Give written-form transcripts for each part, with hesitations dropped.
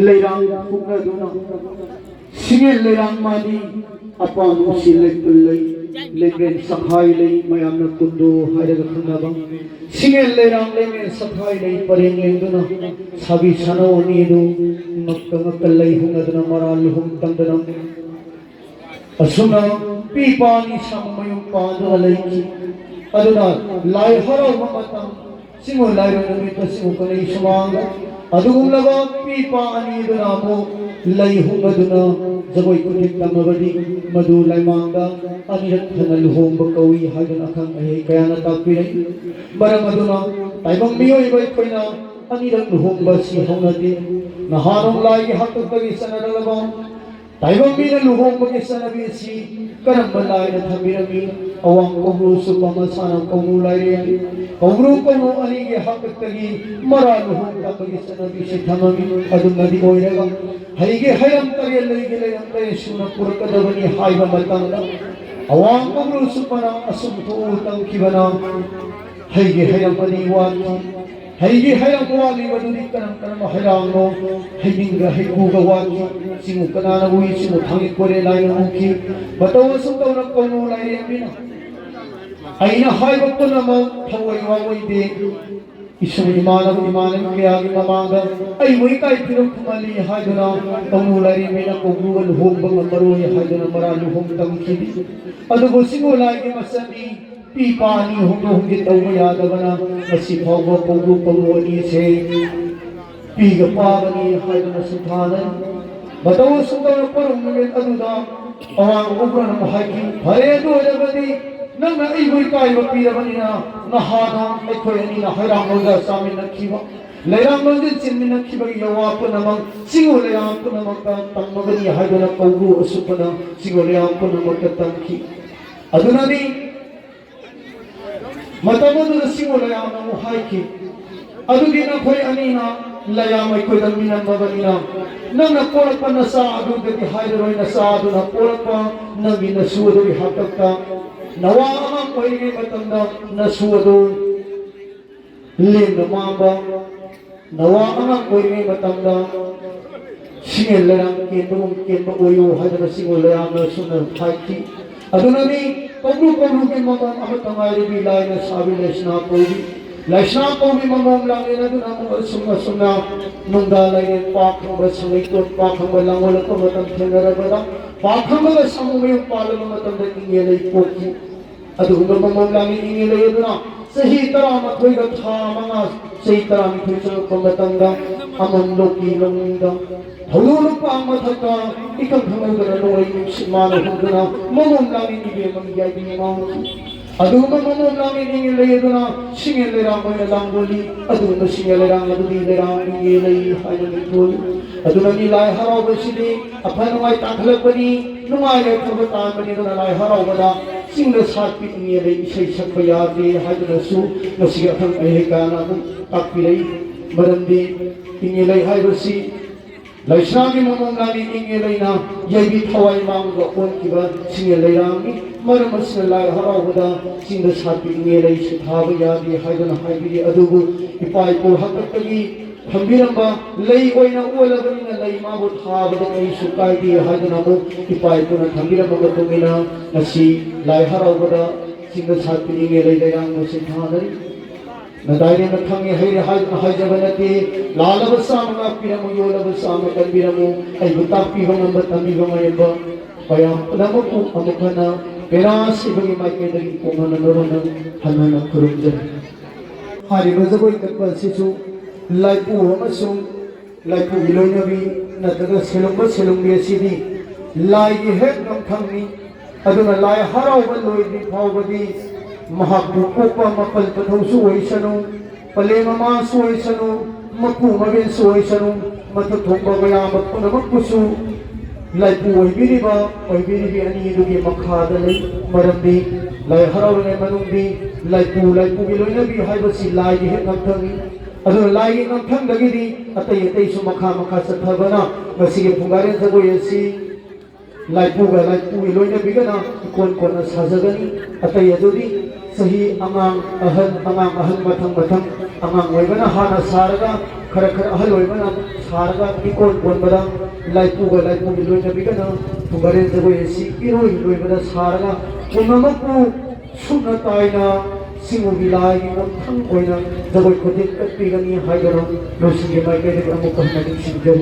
leirang pukna duna singel leirang mani apa nusi lekpulai lengren sakhai lei mayam na tundo hairaga khunaba singel leirang lengren sakhai lei pareng lengduna sabi sano ni du nakka nakalai hunga duna maral hum tandana asuna pipani sammayum padu alai aduna lai haro matam singo lai ramita singo kanai sumanga adugumlaba pipa ani duna mo lai hunga duna jagoi kutik tamabadi madu lai manga ani rathana luhom bakawi hajan akhang ai kayana takpirai baram aduna taibang miyoi bai koina ani rak luhom basi honati nahanong lai hatuk tagi sanadalaba taibang mina luhom bagi sanabi si karam balai na thabirami awang kongru supama sana kongru lai kongru kongru ani ge hatuk tagi mara luhom bagi sanabi si thamami adunadi oiraga haige hayam tari lai ge lai amtai suna purakadabani haiba matangda awang kongru supana asumtu utang kibana haige hayam ani wati haige hayam wali waduri kanam kanam hayang no haidinga haiguga wati simu kanana ui simu thangi kore lai na muki batawa sumtaw na kongru lai amina aina haiba punama thawai wawai de isum imanam kaya gi mamanga ai moi kai pirum kumali haiduna kongru lai amina kongru wal hom bang maro haiduna maralu hom tamkidi adu bosingo lai ge masani pipani hongdo hongge tawma yadabana asi phawba kongru kongru ani se piga pagani haiduna suthana batawa sumtaw parum ngen aduda awang ubran mahaki hare do jabadi nang ai moi kai ba pirabanina nahana ai khoi ani na hairang loga samin nakhiba leirang loga chinmin nakhiba yawa punamang singo leirang punamang ta tamagani haiduna kongru asupana singo leirang punamang ta tamki adunani matamadu singo leirang na muhaiki adugina khoi ani na layam ai khoi damina babanina nang na polapa na sa adugati hairoi na sa aduna polapa nagi na suadoi hatakta nawa amang koige matanda na suado lim mamba nawa amang koige matanda singel lerang kendo oyo hadana singol lerang na sunan thaiki adunani kongru ke mama amatangai bi lai na sabi lesna kobi mamam lang ina dun ang sumna nungda lai pakhang ba sangai ton pakhang ba langol ko matam thenara ba pakhang ba samu yung palang matam da ingilay poki adu mamam lang ingilay duna sahi tara mathoi ga tha manga sahi tara mi thoi so ko matanga amon loki longda thulu pa mathaka ikam thamu ga noi simana huduna mamam lang ingilay mangyay bi ma adu mamam lang ingilay duna singel lerang mo langoli adu no singel lerang adu di lerang ingilay hayani thul adu na nilai haraw ba sidi aphan ngai takhlak bani nungai le thaba tan bani duna lai haraw bada singna sat pi ingilay isai sakpa yate haiduna su nasiga thang ai kana takpilai marandi ingilay haibasi laisnagi mamam lani ingilay na yaibi thawai mang ga on kiba singel lerang maramas na lai haraw bada singna sat pi ingilay sithaba yate haiduna haibi adubu ipai ko hakatagi thambiramba lei oina olabani lei ma bu thabada ai sukai di haiduna mo ipai ko na thambiramba ga tungina nasi lai harawada singha satpini nge lei lerang mo sithanari na daire na thangi hai jabanati lalaba samna piramu yolaba samna kalbiramu ai butapi bangamba tambi bangayamba paya namo ko amukana perasi bagi mai ke dari pongana norona hanana kurumja hari bazaboi kapal sisu laipu amasung laipu iloinabi nataga selumbi asidi lai gi hek nam thangni aduna lai haraw ba loidi phawbadi mahakbu popa mapal pathausu oisanu pale mama soisanu mapu maben soisanu matathomba bayam punamakpusu laipu oibiribi ani dugi makhada lai marambi lai haraw ne manungbi laipu iloinabi haibasi lai gi hek nam thangni adu lai ngam thang dagidi atai su makha sathabana masige phungare jagoi asi laipu iloina bigana kon sajagani atai adudi sahi amang ahan mathang angang oibana hana saraga खरा खरा हल होय बना सारगा इकोन bone बदा लाइपुगा लाइपुगी लोय नबिगना तुगरे जगो AC इरोय लोय बदा सारगा उनमकु सुना ताइना सिंगु बिलाय नम थंग होइना जगो खोदि कपिगनी हाइगरो लोसिगे माइके दे अमु कहना दि सिंजो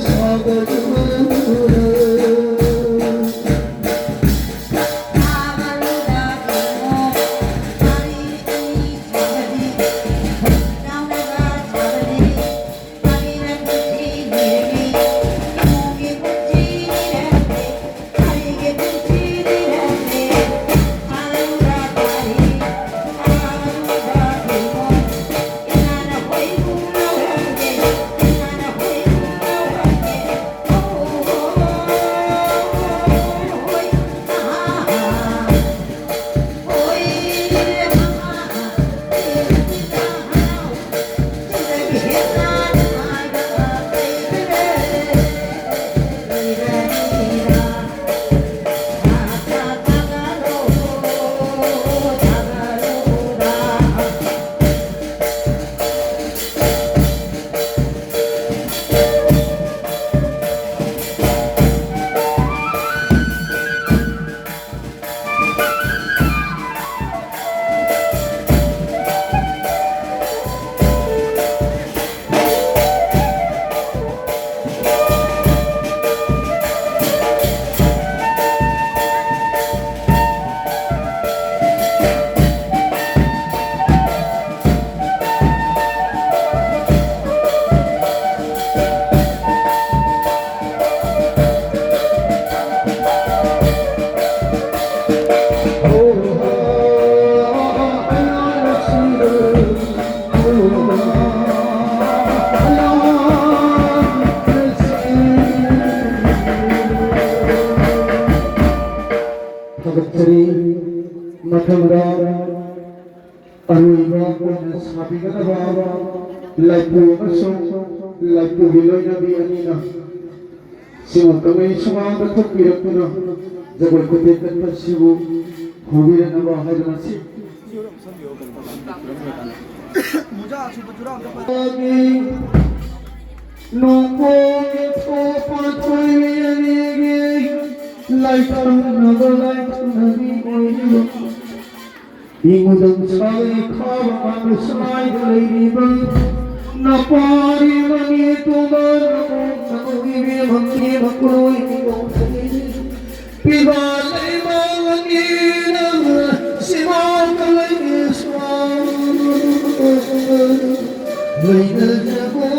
Sabe ꯆꯠꯆꯔꯤ ꯃꯊꯪꯗ ꯑꯔꯣꯏꯕ ꯑꯣꯏꯅ ꯁꯥꯕꯤꯒꯗꯕ ꯂꯥꯏꯄꯨ ꯑꯃꯁꯨꯡ ꯂꯥꯏꯄꯨꯒꯤ ꯂꯣꯏꯅꯕꯤ ꯑꯅꯤꯅ ꯁꯤꯃ ꯀꯃꯩ ꯁꯨꯃꯥꯡꯗ ꯊꯣꯛꯄꯤꯔꯛꯇꯨꯅ ꯖꯒꯣꯏ ꯈꯨꯠꯊꯦꯛ ꯀꯠꯄꯁꯤꯕꯨ ꯍꯧꯕꯤꯔꯅꯕ ꯍꯥꯏꯗꯨꯅ Nunggu sopan kuiani laitan naga laitan nabi kuiani ingudang sai khaba manusai dalaiba napari mani tuman nabi be bhakti bhakuroi pibalai mani siva kalai swam laina jago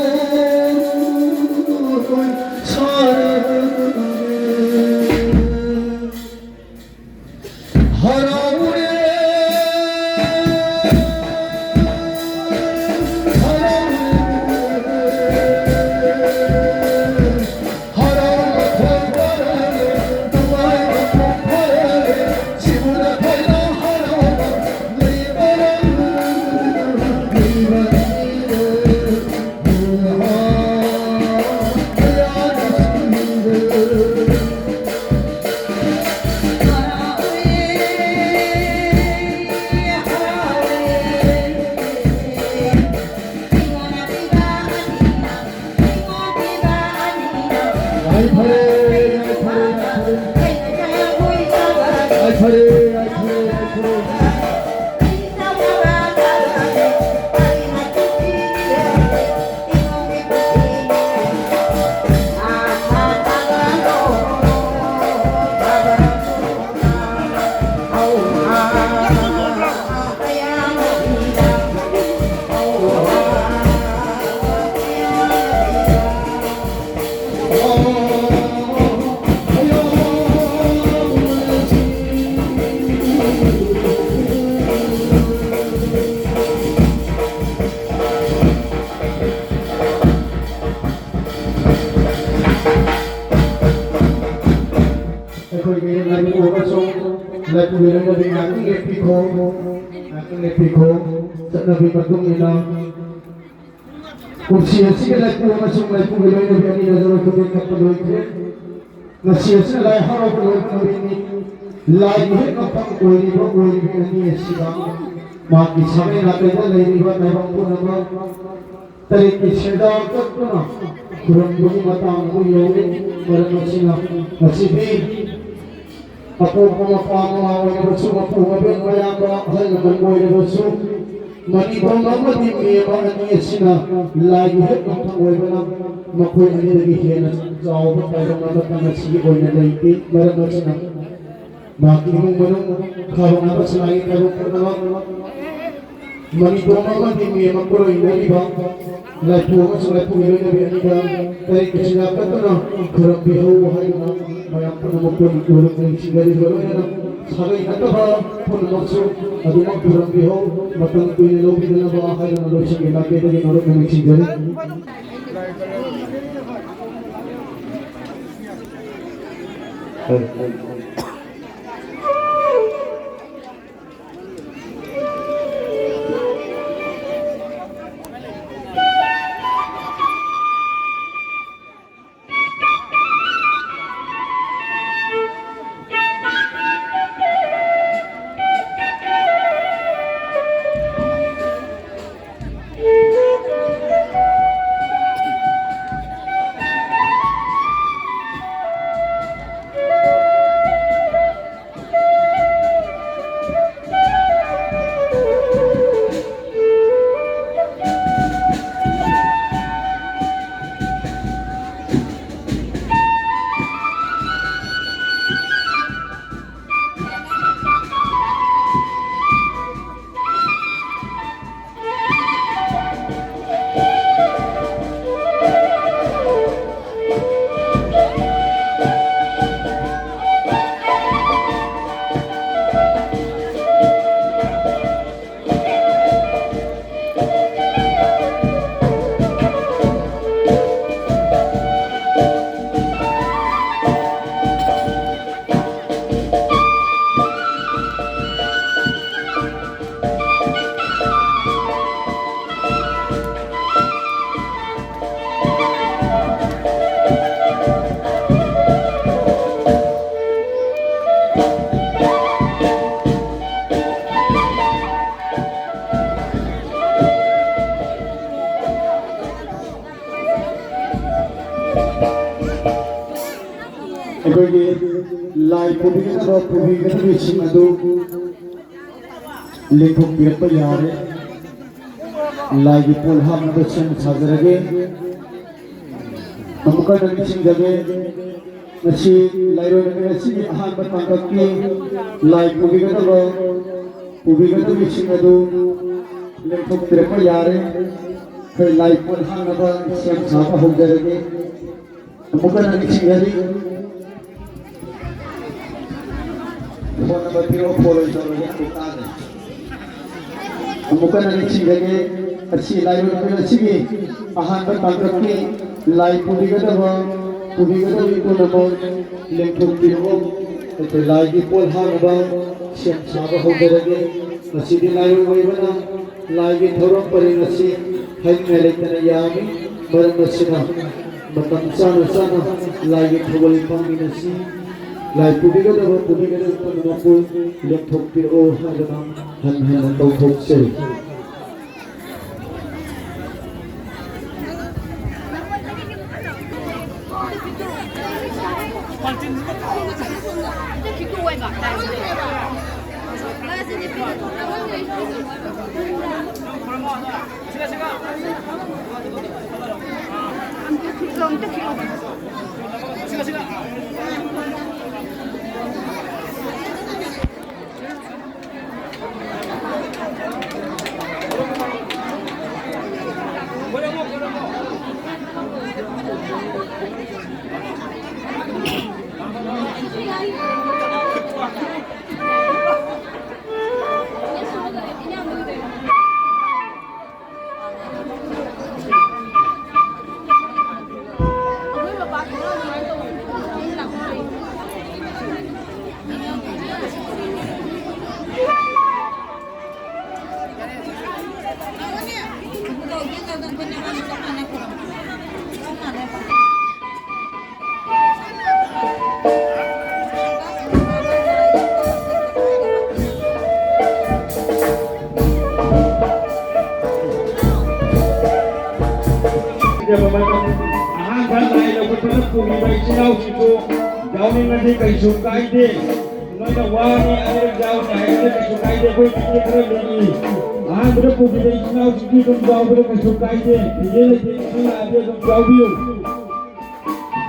Kursi asing lagi masuk lagi pegawai negeri ini adalah kebetulan pegawai itu. Masih asing lagi harap pegawai ini lagi apa pegawai ini sedang mati sampai nanti lagi buat orang pun apa tarik sedang kerana kurang bunyi matang bunyi mereka masih apa awalnya bersuk apa yang hal yang bersuk mani bangga di mewa ini sina lagi hendak mengawalnya makoi ini lagi hendak jauh pada mana nasi oleh lagi mereka sina makin menung kalau apa selain kalau pernah mani bangga di mewa makoi ini lagi lagi orang selain pemilu yang ini dari kesilapan tu na kerap bihu hari na mayang pun makoi orang yang singgah di luar na sagai kata pun masuk aduma kurang bihu matang tuh lebih dalam bahaya dan lebih sengit lagi dari orang yang singgah. ꯑꯩꯈꯣꯏꯒꯤ ꯂꯥꯏ ꯄꯨꯕꯤꯒꯗꯕ ꯄꯨꯕꯤꯒꯗꯕꯁꯤꯡ ꯑꯗꯨ ꯂꯦꯡꯊꯣꯛꯄꯤꯔꯛꯄ ꯌꯥꯔꯦ ꯂꯥꯏꯒꯤ ꯄꯣꯠ ꯍꯥꯞꯅꯕ ꯁꯦꯝ ꯁꯥꯖꯔꯒꯦ ꯑꯃꯨꯛꯀ ꯅꯤꯡꯁꯤꯡꯖꯒꯦ ꯉꯁꯤ ꯂꯥꯏꯔꯣꯏ ꯅꯨꯃꯤꯠ ꯑꯁꯤꯒꯤ ꯑꯍꯥꯟꯕ ꯇꯥꯡꯀꯛꯀꯤ ꯂꯥꯏ ꯄꯨꯕꯤꯒꯗꯕꯁꯤꯡ ꯑꯗꯨ ꯂꯦꯡꯊꯣꯛꯄꯤꯔꯛꯄ ꯌꯥꯔꯦ ꯑꯩꯈꯣꯏ ꯂꯥꯏ ꯄꯣꯠ ꯍꯥꯞꯅꯕ ꯁꯦꯝ ꯁꯥꯕ ꯍꯧꯖꯔꯒꯦ ꯑꯃꯨꯛꯀ ꯅꯤꯡꯁꯤꯡꯖꯔꯤ ꯐꯣꯟ ꯅꯝꯕꯔ ꯄꯤꯔꯛꯑꯣ ꯐꯣꯟ ꯑꯣꯏꯅ ꯇꯧꯔꯒꯦ ꯑꯃꯨꯛꯇꯥꯅꯦ ꯑꯃꯨꯛꯀ ꯅꯤꯡꯁꯤꯡꯖꯒꯦ ꯑꯁꯤ ꯂꯥꯏꯔꯣꯏ ꯅꯨꯃꯤꯠ ꯑꯁꯤꯒꯤ ꯑꯍꯥꯟꯕ ꯇꯥꯡꯀꯛꯀꯤ ꯂꯥꯏ ꯄꯨꯕꯤꯒꯗꯕ ꯄꯨꯝꯅꯃꯛ ꯂꯦꯡꯊꯣꯛꯄꯤꯔꯛꯑꯣ ꯑꯩꯈꯣꯏ ꯂꯥꯏꯒꯤ ꯄꯣꯠ ꯍꯥꯞꯅꯕ ꯁꯦꯝ ꯁꯥꯕ ꯍꯧꯖꯔꯒꯦ ꯉꯁꯤꯗꯤ ꯂꯥꯏꯔꯣꯏ ꯑꯣꯏꯕꯅ ꯂꯥꯏꯒꯤ ꯊꯧꯔꯝ ꯄꯔꯤꯡ ꯑꯁꯤ ꯍꯥꯏꯅꯤꯡꯉꯥꯏ ꯂꯩꯇꯅ ꯌꯥꯝꯃꯤ ꯃꯔꯝ ꯑꯁꯤꯅ ꯃꯇꯝ ꯆꯥꯅ ꯂꯥꯏꯒꯤ ꯊꯧꯒꯜ ꯄꯥꯡꯃꯤꯟꯅꯁꯤ ꯂꯥꯏ ꯄꯨꯕꯤꯒꯗꯕ ꯄꯨꯝꯅꯃꯛꯄꯨ ꯂꯦꯡꯊꯣꯛꯄꯤꯔꯛꯑꯣ ꯍꯥꯏꯗꯅ ꯍꯟꯅ ꯇꯧꯊꯣꯛꯆꯔꯤ कैसु कायदे नोइना वानी अरे जाओ नहीं कैसु कायदे कोई कितने करे नहीं हाँ बड़े पुबी दे इतना उसी तुम जाओ बड़े कैसु कायदे ये लेके इतना आगे तुम जाओ भी हो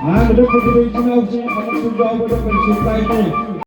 हाँ बड़े पुबी दे इतना उसी तुम जाओ बड़े कैसु कायदे